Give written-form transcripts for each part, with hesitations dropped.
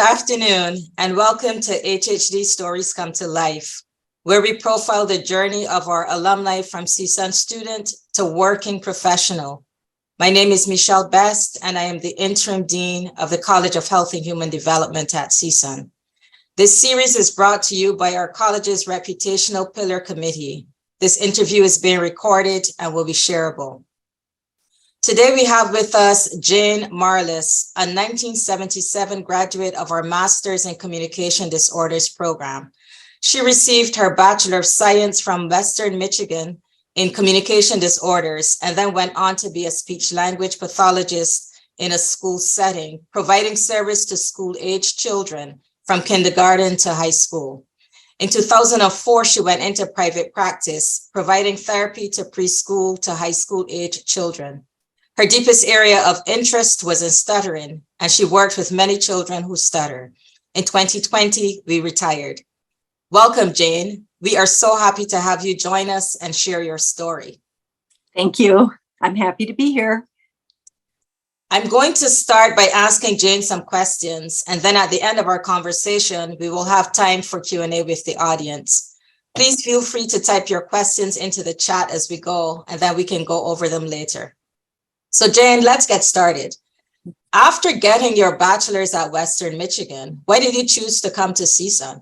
afternoon, and welcome to HHD Stories Come to Life, where we profile the journey of our alumni from CSUN student to working professional. My name is Mechelle Best, and I am the Interim Dean of the College of Health and Human Development at CSUN. This series is brought to you by our college's Reputational Pillar Committee. This interview is being recorded and will be shareable. Today we have with us Jane Marlis, a 1977 graduate of our Master's in Communication Disorders program. She received her Bachelor of Science from Western Michigan in Communication Disorders and then went on to be a speech-language pathologist in a school setting, providing service to school-aged children from kindergarten to high school. In 2004, she went into private practice, providing therapy to preschool to high school-aged children. Her deepest area of interest was in stuttering, and she worked with many children who stutter. In 2020, we retired. Welcome, Jane. We are so happy to have you join us and share your story. Thank you. I'm happy to be here. I'm going to start by asking Jane some questions, and then at the end of our conversation, we will have time for Q&A with the audience. Please feel free to type your questions into the chat as we go, and then we can go over them later. So Jane, let's get started. After getting your bachelor's at Western Michigan, why did you choose to come to CSUN?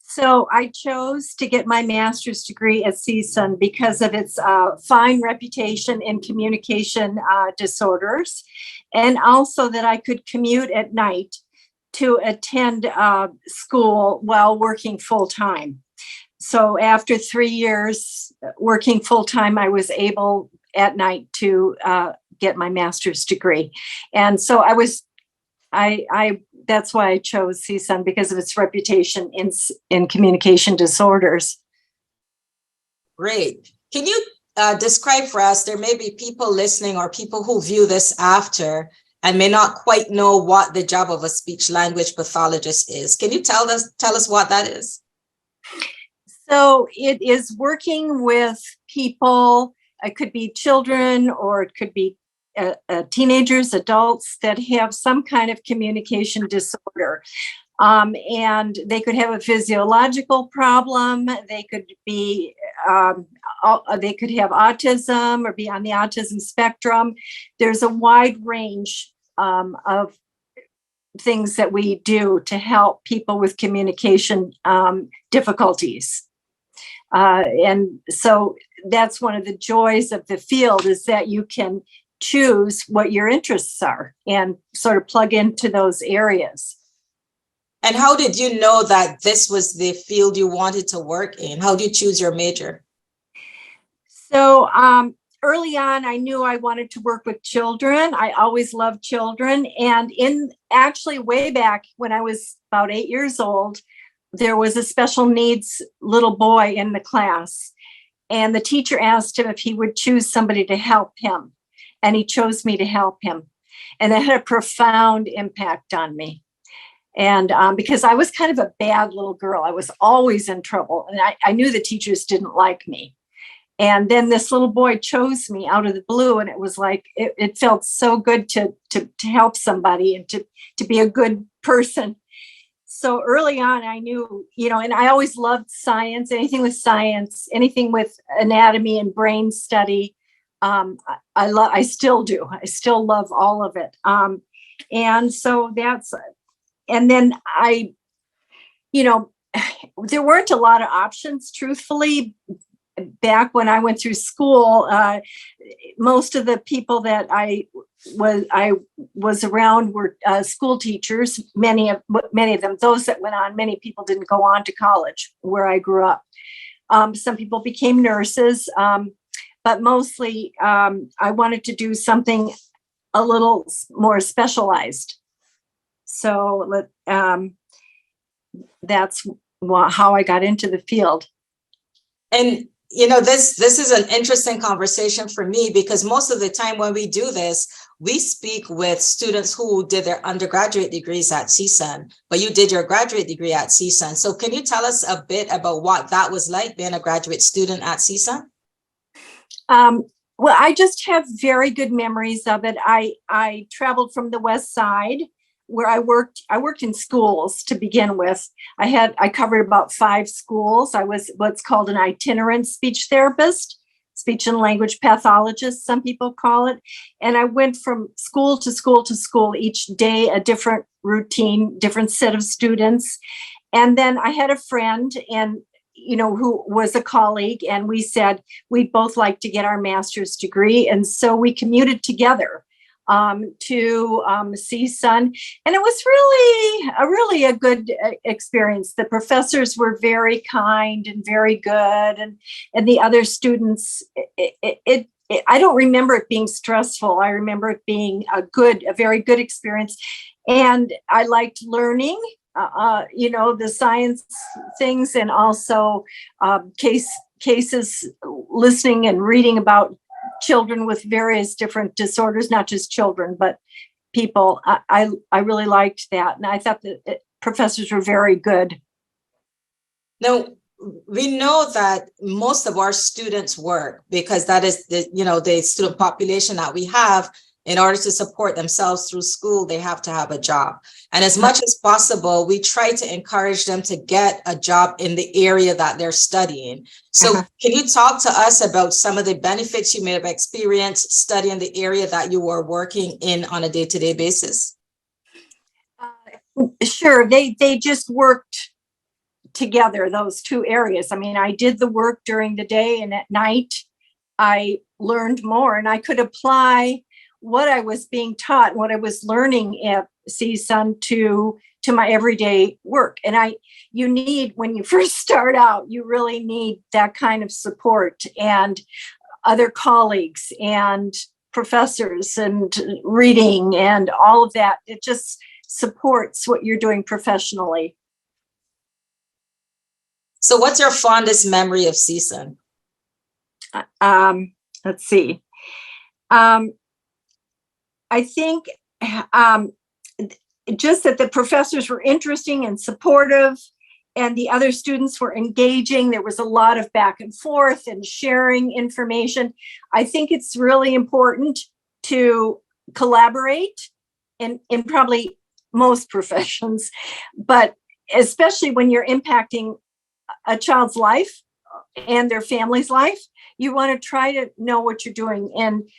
So I chose to get my master's degree at CSUN because of its fine reputation in communication disorders, and also that I could commute at night to attend school while working full-time. So after 3 years working full-time, I was able at night to get my master's degree. And so that's why I chose CSUN, because of its reputation in communication disorders. Great. Can you describe for us, there may be people listening or people who view this after and may not quite know what the job of a speech-language pathologist is. Can you tell us what that is? So it is working with people. It could be children, or it could be teenagers, adults that have some kind of communication disorder. And they could have a physiological problem. They could be, they could have autism or be on the autism spectrum. There's a wide range of things that we do to help people with communication difficulties. And so that's one of the joys of the field, is that you can choose what your interests are and sort of plug into those areas. And how did you know that this was the field you wanted to work in? How did you choose your major? So early on, I knew I wanted to work with children. I always loved children. And actually way back when I was about 8 years old, there was a special needs little boy in the class, and the teacher asked him if he would choose somebody to help him, and he chose me to help him. And that had a profound impact on me. And because I was kind of a bad little girl, I was always in trouble, and I knew the teachers didn't like me. And then this little boy chose me out of the blue, and it was like, it felt so good to help somebody and to be a good person. So early on, I knew, and I always loved science, anything with anatomy and brain study. I still do. I still love all of it. And so and then there weren't a lot of options, truthfully. Back when I went through school, most of the people that I was around were school teachers. Many of them, those that went on. Many people didn't go on to college where I grew up. Some people became nurses, but mostly I wanted to do something a little more specialized. So that's how I got into the field. And this is an interesting conversation for me, because most of the time when we do this, we speak with students who did their undergraduate degrees at CSUN, but you did your graduate degree at CSUN. So can you tell us a bit about what that was like, being a graduate student at CSUN? Well, I just have very good memories of it. I traveled from the West Side. where I worked in schools to begin with. I covered about 5 schools. I was what's called an itinerant speech therapist, speech and language pathologist, some people call it. And I went from school to school to school, each day a different routine, different set of students. And then I had a friend and who was a colleague, and we said we'd both like to get our master's degree. And so we commuted together to CSUN, and it was really a good experience. The professors were very kind and very good, and the other students, I don't remember it being stressful. I remember it being a very good experience, and I liked learning. The science things, and also cases, listening and reading about children with various different disorders, not just children, but people. I really liked that. And I thought that professors were very good. Now, we know that most of our students work because that is the student population that we have. In order to support themselves through school, they have to have a job. And as much as possible, we try to encourage them to get a job in the area that they're studying. So Can you talk to us about some of the benefits you may have experienced studying the area that you were working in on a day-to-day basis? Sure. They just worked together, those 2 areas. I mean, I did the work during the day, and at night I learned more, and I could apply what I was being taught, what I was learning at CSUN to my everyday work. And you need, when you first start out, you really need that kind of support and other colleagues and professors and reading and all of that. It just supports what you're doing professionally. So what's your fondest memory of CSUN? Let's see. I think just that the professors were interesting and supportive, and the other students were engaging. There was a lot of back and forth and sharing information. I think it's really important to collaborate in probably most professions, but especially when you're impacting a child's life and their family's life, you want to try to know what you're doing. And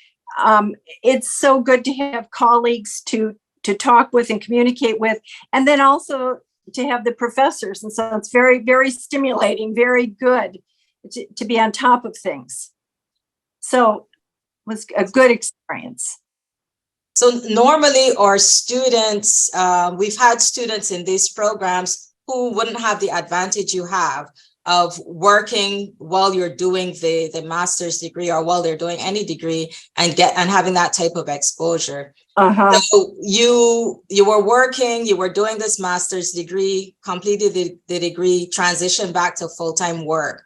it's so good to have colleagues to talk with and communicate with, and then also to have the professors. And so it's very, very stimulating, very good to be on top of things. So it was a good experience. So normally our students, we've had students in these programs who wouldn't have the advantage you have of working while you're doing the master's degree, or while they're doing any degree, and having that type of exposure. So you were working, you were doing this master's degree, completed the degree, transitioned back to full-time work.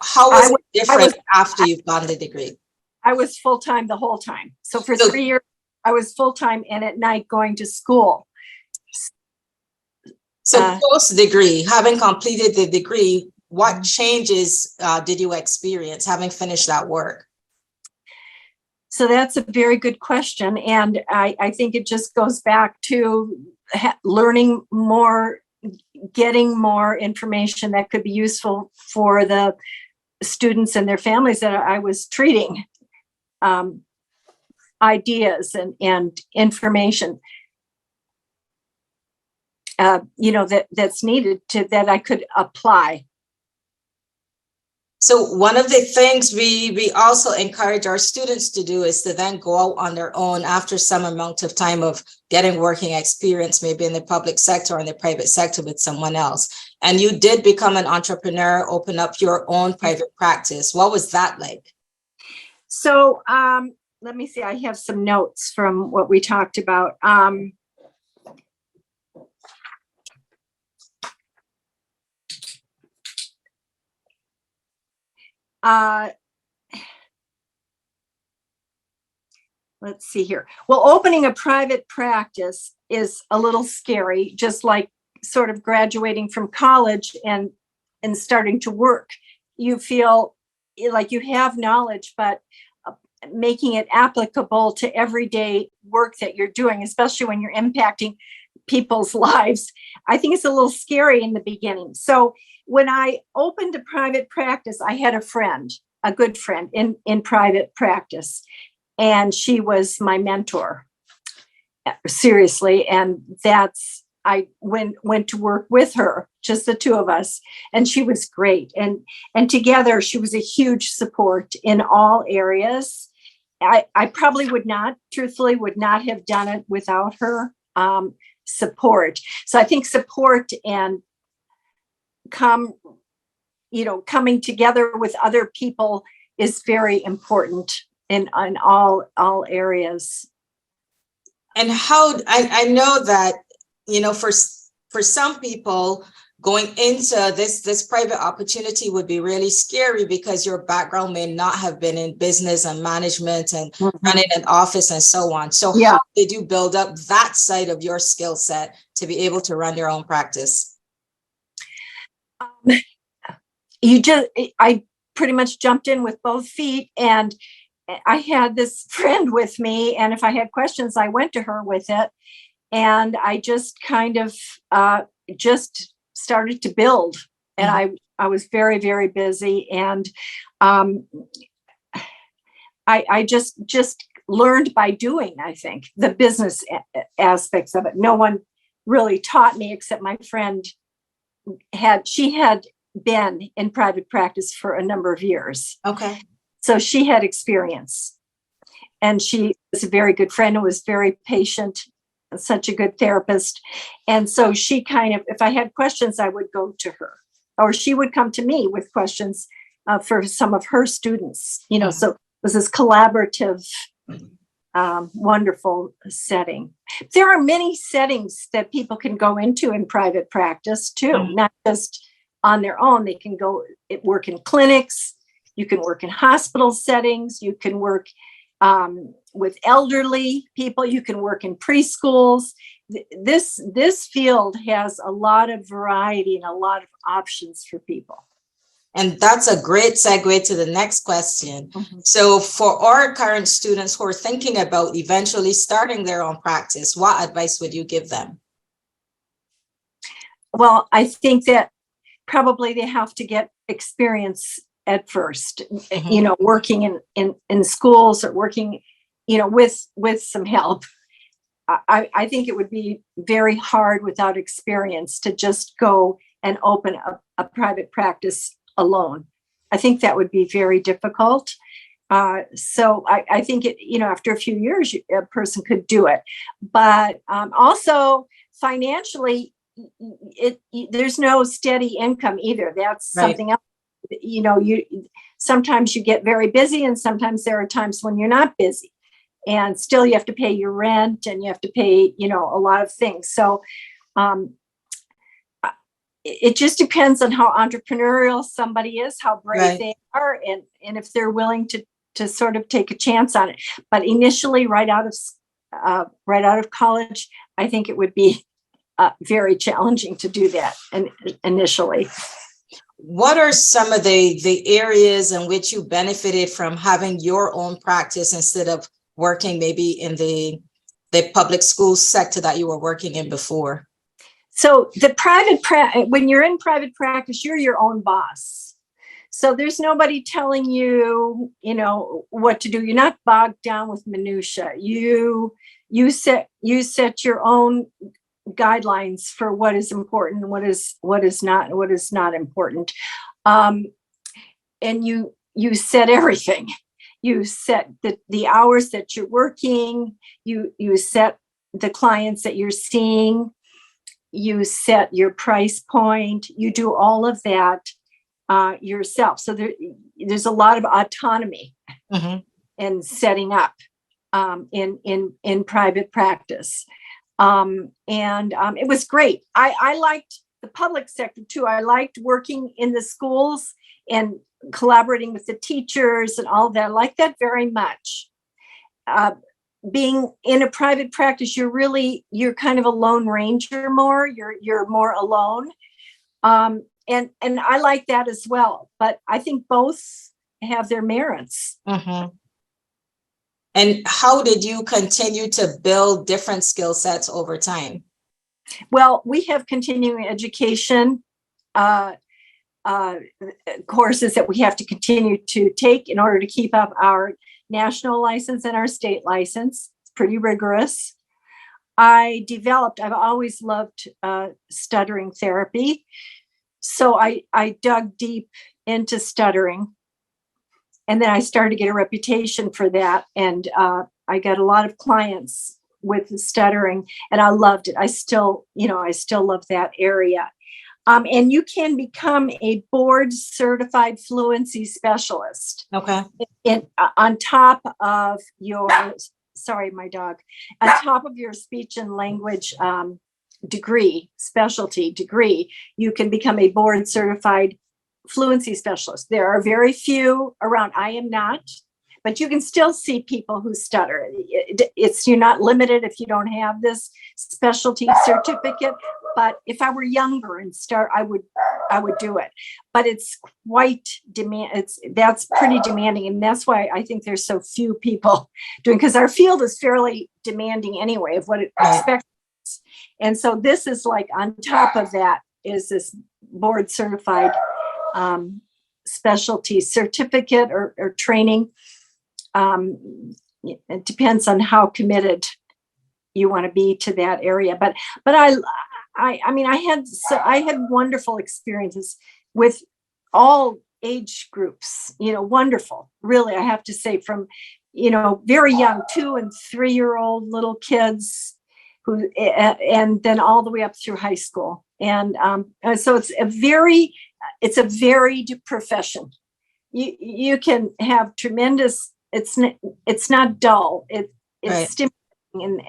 How was it different after you've gotten the degree? I was full-time the whole time. So for 3 years, I was full-time and at night going to school. So post-degree, having completed the degree, what changes did you experience having finished that work? So that's a very good question. And I think it just goes back to learning more, getting more information that could be useful for the students and their families that I was treating, ideas and information, that's needed that I could apply. So one of the things we also encourage our students to do is to then go out on their own after some amount of time of getting working experience, maybe in the public sector or in the private sector with someone else. And you did become an entrepreneur, open up your own private practice. What was that like? So let me see, I have some notes from what we talked about. Let's see here. Well, opening a private practice is a little scary, just like sort of graduating from college and starting to work. You feel like you have knowledge, but making it applicable to everyday work that you're doing, especially when you're impacting people's lives. I think it's a little scary in the beginning. So when I opened a private practice, I had a good friend in private practice, and she was my mentor, seriously. And I went to work with her, just the two of us, and she was great. And together, she was a huge support in all areas. I probably truthfully would not have done it without her support. So I think support and coming together with other people is very important in all areas. And how, I know that, for some people, going into this private opportunity would be really scary because your background may not have been in business and management and running an office and so on. So how did you build up that side of your skill set to be able to run your own practice? I pretty much jumped in with both feet, and I had this friend with me, and if I had questions, I went to her with it. And I just kind of just started to build, and I was very, very busy, and I just learned by doing. I think the business aspects of it. No one really taught me except my friend. She had been in private practice for a number of years. Okay. So she had experience, and she was a very good friend and was very patient. Such a good therapist. And so she kind of, if I had questions, I would go to her, or she would come to me with questions for some of her students, so it was this collaborative, wonderful setting. There are many settings that people can go into in private practice too, not just on their own. They can work in clinics. You can work in hospital settings. You can work with elderly people. You can work in preschools. This field has a lot of variety and a lot of options for people. And that's a great segue to the next question. So for our current students who are thinking about eventually starting their own practice, what advice would you give them? Well, I think that probably they have to get experience at first, working in schools or working, with some help. I think it would be very hard without experience to just go and open a private practice alone. I think that would be very difficult. So I think after a few years, a person could do it. But also financially, there's no steady income either. That's something else. Sometimes you get very busy, and sometimes there are times when you're not busy, and still you have to pay your rent, and you have to pay, a lot of things. So it just depends on how entrepreneurial somebody is, how brave they are, and if they're willing to sort of take a chance on it. But initially, right out of college, I think it would be very challenging to do that initially. What are some of the areas in which you benefited from having your own practice instead of working maybe in the public school sector that you were working in before? So when you're in private practice, you're your own boss. So there's nobody telling you, what to do. You're not bogged down with minutia. You set your own guidelines for what is important and what is not important, and you set everything. You set the hours that you're working. You set the clients that you're seeing. You set your price point. You do all of that yourself. So there's a lot of autonomy in setting up in private practice. And it was great. I liked the public sector too. I liked working in the schools and collaborating with the teachers and all that. I like that very much. Being in a private practice, you're kind of a lone ranger more. You're more alone. And I like that as well. But I think both have their merits. And how did you continue to build different skill sets over time? Well, we have continuing education courses that we have to continue to take in order to keep up our national license and our state license. It's pretty rigorous. I've always loved stuttering therapy. So I dug deep into stuttering. And then I started to get a reputation for that. And I got a lot of clients with stuttering, and I loved it. I still love that area. And you can become a board certified fluency specialist. Okay. On top of your, sorry, my dog, on top of your speech and language specialty degree, you can become a board certified fluency specialist. There are very few around. I am not, but you can still see people who stutter. You're not limited if you don't have this specialty certificate. But if I were younger and I would do it. But it's quite that's pretty demanding, and that's why I think there's so few people doing, because our field is fairly demanding anyway of what it expects. And so this is like on top of that is this board certified specialty certificate or training. It depends on how committed you want to be to that area. But I mean, I had wonderful experiences with all age groups, wonderful, really, I have to say, from, very young 2 and 3 year old little kids who, and then all the way up through high school. And so it's a varied profession. You can have tremendous, it's not dull. It's Right. stimulating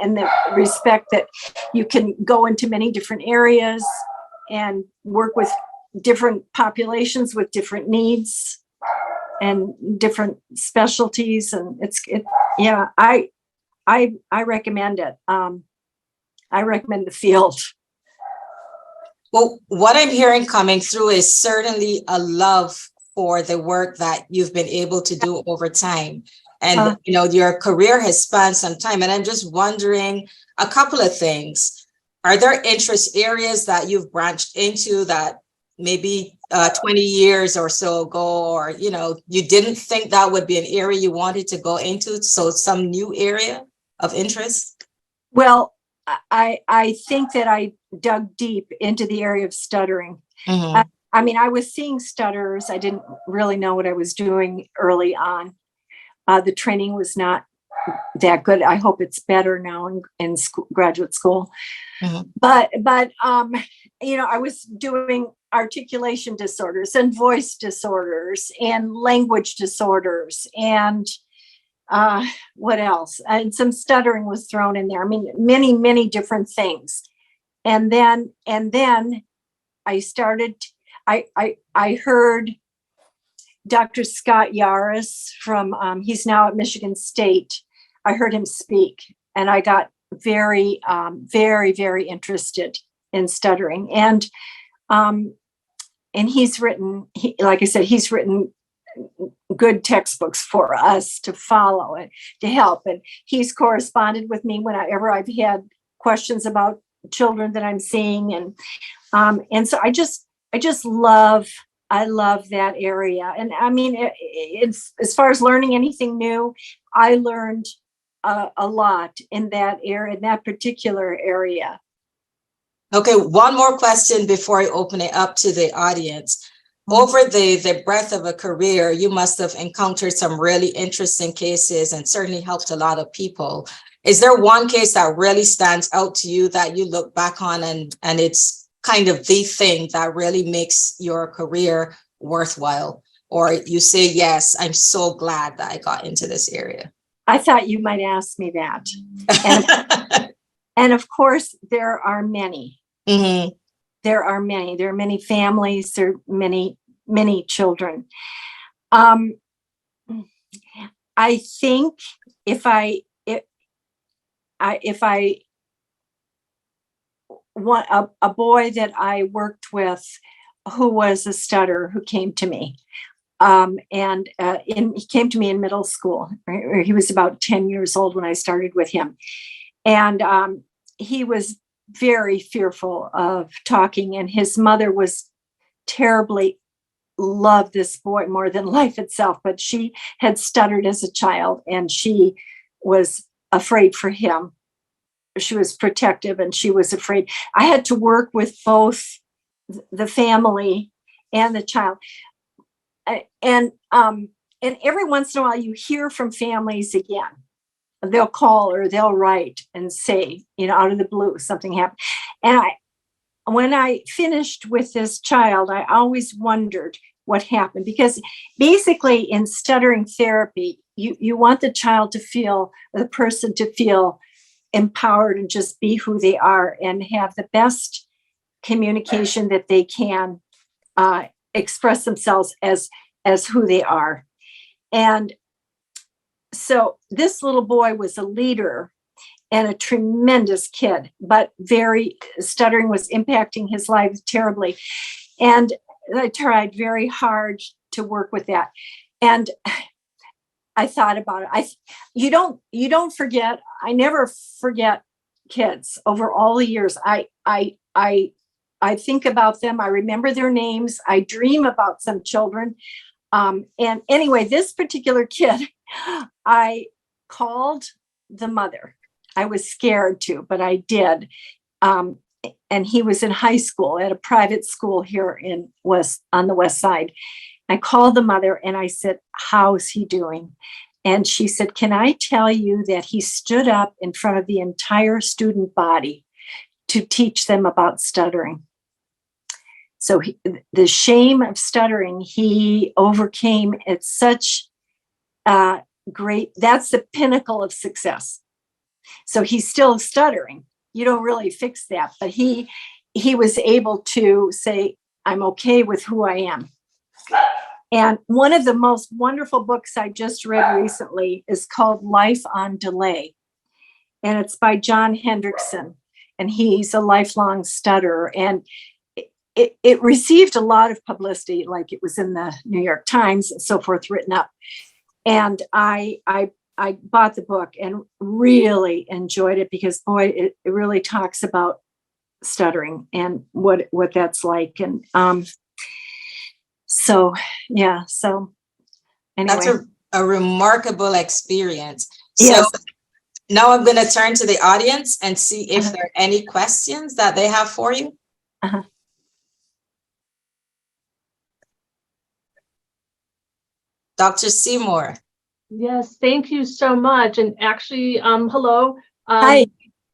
in the respect that you can go into many different areas and work with different populations with different needs and different specialties. And I recommend it. I recommend the field. Well, what I'm hearing coming through is certainly a love for the work that you've been able to do over time. And, your career has spanned some time. And I'm just wondering a couple of things. Are there interest areas that you've branched into that maybe 20 years or so ago, or, you didn't think that would be an area you wanted to go into? So some new area of interest? Well, I think that I dug deep into the area of stuttering. Mm-hmm. I mean, I was seeing stutterers. I didn't really know what I was doing early on. The training was not that good. I hope it's better now in graduate school. Mm-hmm. But I was doing articulation disorders and voice disorders and language disorders and what else? And some stuttering was thrown in there. I mean, many, many different things. And then I started. I heard Dr. Scott Yaris from, he's now at Michigan State. I heard him speak, and I got very, very, very interested in stuttering. And he's written, like I said, he's written good textbooks for us to follow and to help. And he's corresponded with me whenever I've had questions about children that I'm seeing. And so I love that area. And I mean, it's, as far as learning anything new, I learned a lot in that area, in that particular area. Okay, one more question before I open it up to the audience. Over the breadth of a career, you must have encountered some really interesting cases and certainly helped a lot of people. Is there one case that really stands out to you that you look back on and it's kind of the thing that really makes your career worthwhile? Or you say, yes, I'm so glad that I got into this area? I thought you might ask me that. And of course, there are many. Mm-hmm. There are many. There are many families. There are many, many children. I think if I want a boy that I worked with who was a stutterer who came to me, he came to me in middle school. He was about 10 years old when I started with him, and he was very fearful of talking, and his mother was terribly loved this boy more than life itself, but she had stuttered as a child and she was afraid for him. She was protective and she was afraid. I had to work with both the family and the child. And every once in a while you hear from families again. They'll call or they'll write and say, out of the blue, something happened. And when I finished with this child, I always wondered what happened, because basically in stuttering therapy, you want the child to feel, the person to feel empowered and just be who they are and have the best communication that they can, express themselves as who they are. And so this little boy was a leader and a tremendous kid, but stuttering was impacting his life terribly. And I tried very hard to work with that. And I thought about it. You don't forget. I never forget kids over all the years. I think about them. I remember their names. I dream about some children. And anyway, this particular kid, I called the mother. I was scared to, but I did. And he was in high school at a private school here on the west side. I called the mother and I said, "How's he doing?" And she said, "Can I tell you that he stood up in front of the entire student body to teach them about stuttering?" So the shame of stuttering, he overcame. It's such great, that's the pinnacle of success. So he's still stuttering. You don't really fix that, but he was able to say, "I'm okay with who I am." And one of the most wonderful books I just read recently is called Life on Delay. And it's by John Hendrickson. And he's a lifelong stutterer. And it received a lot of publicity, like it was in the New York Times and so forth, written up. And I bought the book and really enjoyed it because, boy, it really talks about stuttering and what that's like. And so anyway. That's a remarkable experience. Yes. So now I'm going to turn to the audience and see if there are any questions that they have for you. Dr. Seymour. Yes, thank you so much. And actually, hello. Hi.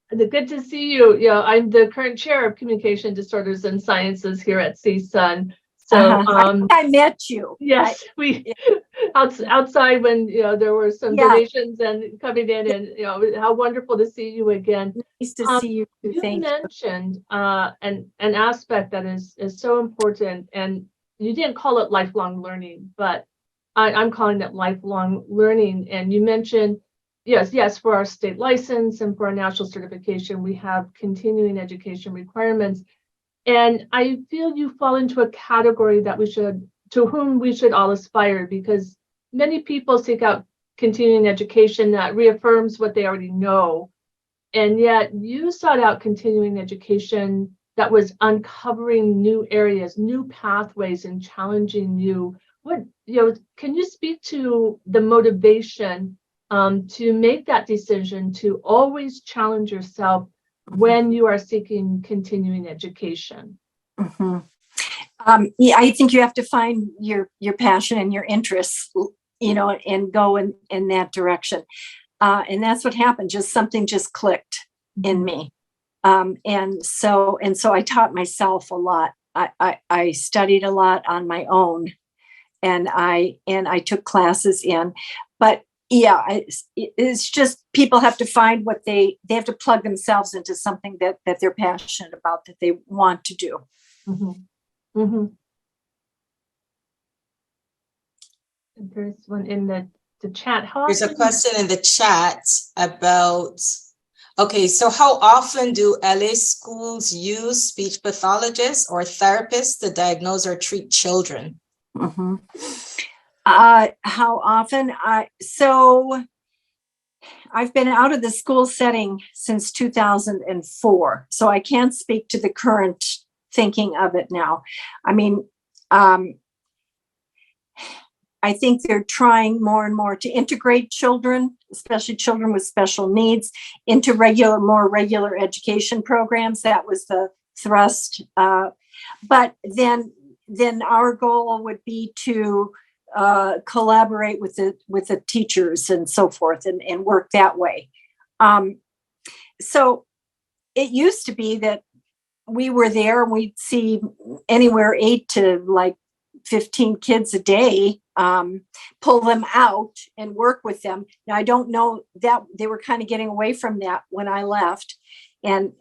Good to see you. Yeah, I'm the current chair of Communication Disorders and Sciences here at CSUN. So I met you. Yes, we outside when there were some donations and coming in, and how wonderful to see you again. Nice to see you. You mentioned an aspect that is so important, and you didn't call it lifelong learning, but I'm calling it lifelong learning. And you mentioned, yes, for our state license and for our national certification, we have continuing education requirements. And I feel you fall into a category to whom we should all aspire, because many people seek out continuing education that reaffirms what they already know. And yet you sought out continuing education that was uncovering new areas, new pathways, and challenging you. Can you speak to the motivation to make that decision to always challenge yourself when you are seeking continuing education? Mm-hmm. I think you have to find your passion and your interests, and go in that direction. And that's what happened. Something just clicked in me. And so I taught myself a lot. I studied a lot on my own. And I took classes in, but it's just people have to find what they have to plug themselves into something that they're passionate about, that they want to do. Mm-hmm. Mm-hmm. There's one in the chat. There's a question in the chat about, so how often do LA schools use speech pathologists or therapists to diagnose or treat children? Mm-hmm. How often? So I've been out of the school setting since 2004, so I can't speak to the current thinking of it now. I mean, I think they're trying more and more to integrate children, especially children with special needs, into more regular education programs. That was the thrust. But then our goal would be to collaborate with the teachers and so forth, and work that way. So it used to be that we were there and we'd see anywhere 8 to like 15 kids a day, pull them out and work with them. Now, I don't know that they were kind of getting away from that when I left, and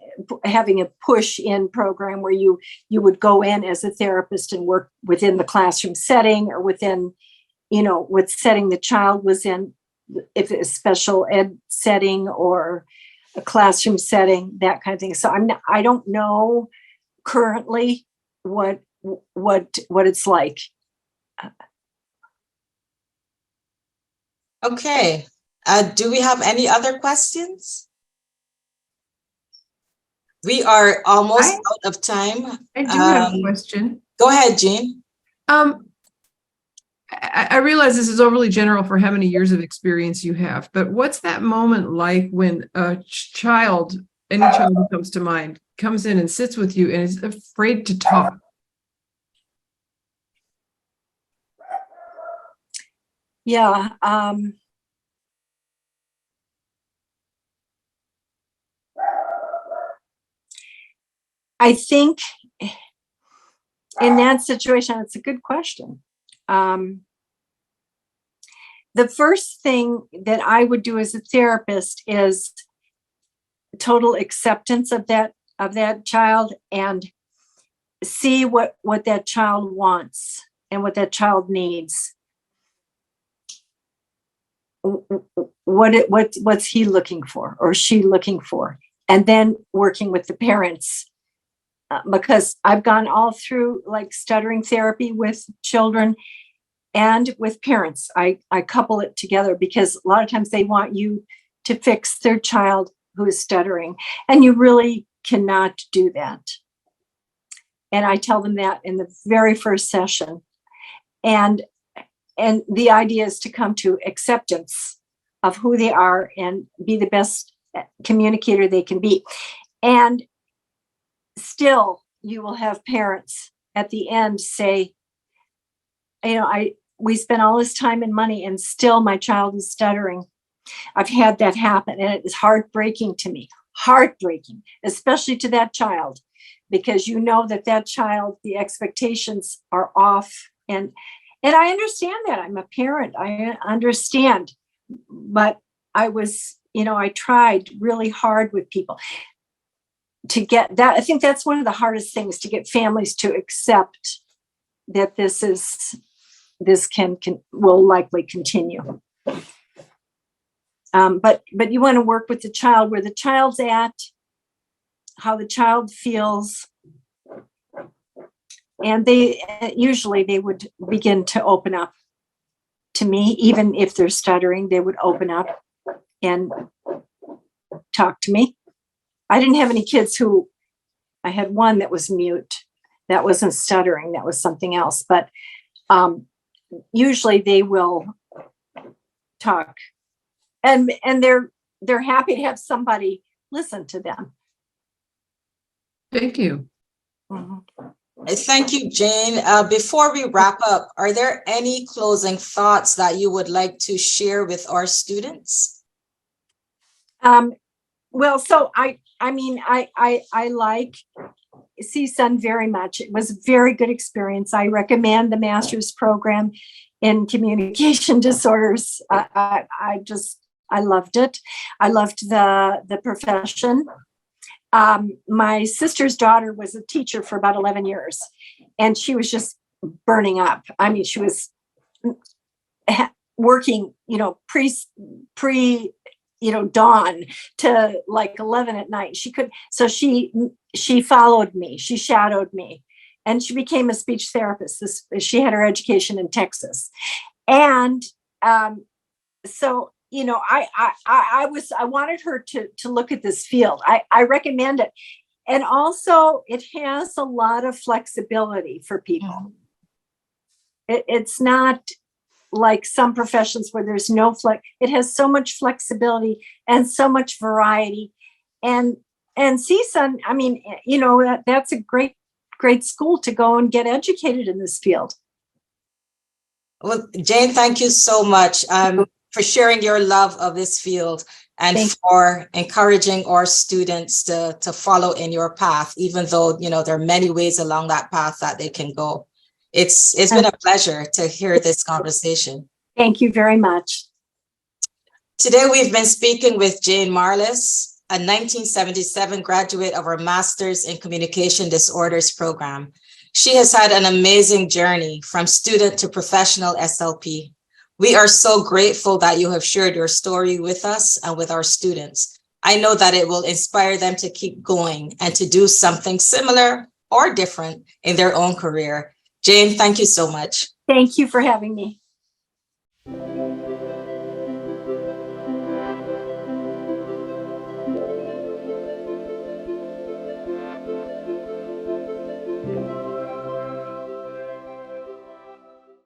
having a push-in program where you would go in as a therapist and work within the classroom setting, or within, what setting the child was in, if it's a special ed setting or a classroom setting, that kind of thing. So I don't know currently what it's like. Okay. Do we have any other questions? We are almost out of time. I do have a question. Go ahead, Jean. I realize this is overly general for how many years of experience you have, but what's that moment like when a child, any child who comes to mind, comes in and sits with you and is afraid to talk? Yeah. I think in that situation, it's a good question. The first thing that I would do as a therapist is total acceptance of that child, and see what that child wants and what that child needs. What's he looking for or she looking for? And then working with the parents, because I've gone all through like stuttering therapy with children and with parents. I couple it together, because a lot of times they want you to fix their child who is stuttering, and you really cannot do that. And I tell them that in the very first session. And the idea is to come to acceptance of who they are and be the best communicator they can be. And still, you will have parents at the end say, we spent all this time and money and still my child is stuttering. I've had that happen, and it is heartbreaking to me. Heartbreaking, especially to that child, because that child, the expectations are off. And I understand that. I'm a parent. I understand. But I tried really hard with people to get that. I think that's one of the hardest things, to get families to accept that this will likely continue. But you want to work with the child, where the child's at, how the child feels. And they would begin to open up to me. Even if they're stuttering, they would open up and talk to me. I didn't have any kids I had one that was mute. That wasn't stuttering, that was something else. But usually they will talk, and they're happy to have somebody listen to them. Thank you. Mm-hmm. Thank you, Jane. Before we wrap up, are there any closing thoughts that you would like to share with our students? Well, so I like CSUN very much. It was a very good experience. I recommend the master's program in communication disorders. I loved it. I loved the profession. My sister's daughter was a teacher for about 11 years, and she was just burning up. I mean, she was working, pre dawn to like 11 at night. So she followed me, she shadowed me, and she became a speech therapist. She had her education in Texas. And so you know, I wanted her to look at this field. I recommend it. And also it has a lot of flexibility for people. It's not like some professions where there's no it has so much flexibility and so much variety. And CSUN, I mean, you know, that's a great school to go and get educated in this field. Well, Jane, thank you so much for sharing your love of this field and for encouraging our students to follow in your path, even though, you know, there are many ways along that path that they can go. It's been a pleasure to hear this conversation. Thank you very much. Today, we've been speaking with Jane Marlis, a 1977 graduate of our Master's in Communication Disorders program. She has had an amazing journey from student to professional SLP. We are so grateful that you have shared your story with us and with our students. I know that it will inspire them to keep going and to do something similar or different in their own career. Jane, thank you so much. Thank you for having me.